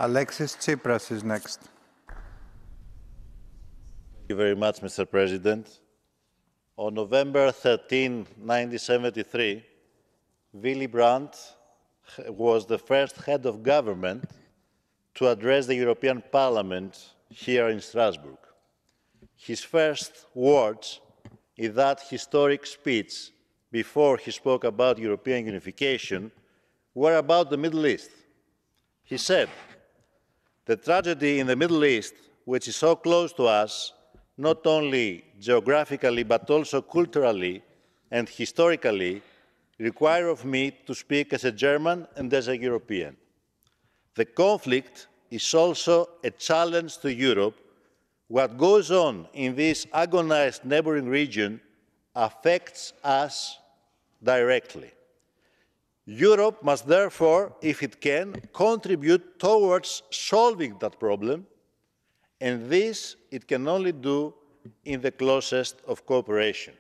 Alexis Tsipras is next. Thank you very much, Mr. President. On November 13, 1973, Willy Brandt was the first head of government to address the European Parliament here in Strasbourg. His first words in that historic speech before he spoke about European unification were about the Middle East. He said, "The tragedy in the Middle East, which is so close to us, not only geographically but also culturally and historically, require of me to speak as a German and as a European. The conflict is also a challenge to Europe. What goes on in this agonized neighboring region affects us directly. Europe must therefore, if it can, contribute towards solving that problem, and this it can only do in the closest of cooperation."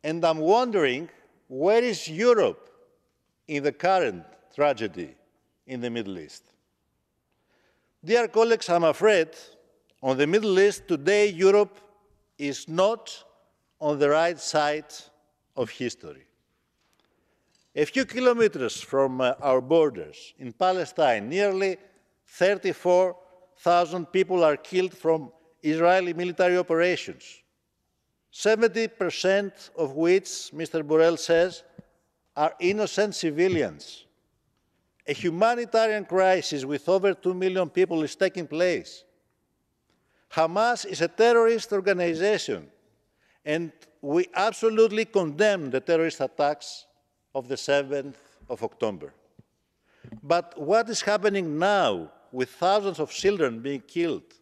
And I'm wondering, where is Europe in the current tragedy in the Middle East? Dear colleagues, I'm afraid on the Middle East today, Europe is not on the right side of history. A few kilometers from our borders in Palestine, nearly 34,000 people are killed from Israeli military operations, 70% of which, Mr. Borrell says, are innocent civilians. A humanitarian crisis with over 2 million people is taking place. Hamas is a terrorist organization, and we absolutely condemn the terrorist attacks of the 7th of October. But what is happening now with thousands of children being killed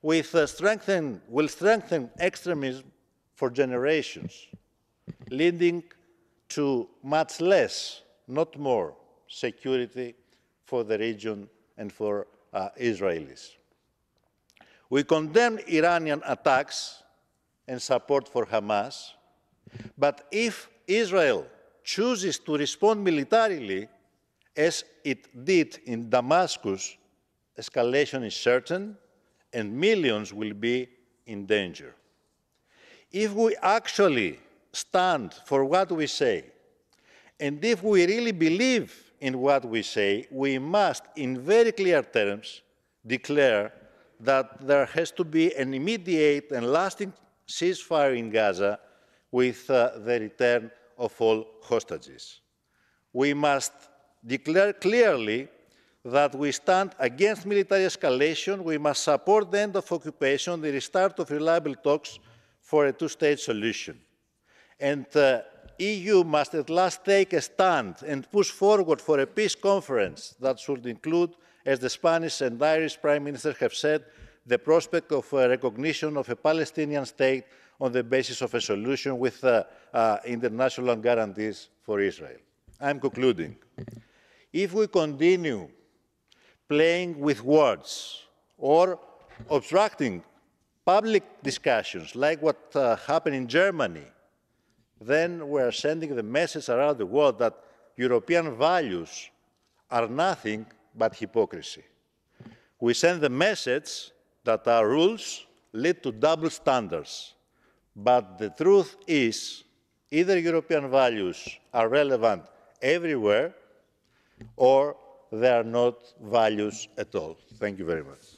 will strengthen extremism for generations, leading to much less, not more, security for the region and for Israelis. We condemn Iranian attacks and support for Hamas, but if Israel chooses to respond militarily, as it did in Damascus, escalation is certain and millions will be in danger. If we actually stand for what we say, and if we really believe in what we say, we must, in very clear terms, declare that there has to be an immediate and lasting ceasefire in Gaza with the return of all hostages. We must declare clearly that we stand against military escalation. We must support the end of occupation, the restart of reliable talks for a two-state solution. And the EU must at last take a stand and push forward for a peace conference that should include, as the Spanish and Irish Prime Ministers have said, the prospect of recognition of a Palestinian state on the basis of a solution with international guarantees for Israel. I'm concluding. If we continue playing with words or obstructing public discussions like what happened in Germany, then we're sending the message around the world that European values are nothing but hypocrisy. We send the message that our rules lead to double standards. But the truth is, either European values are relevant everywhere, or they are not values at all. Thank you very much.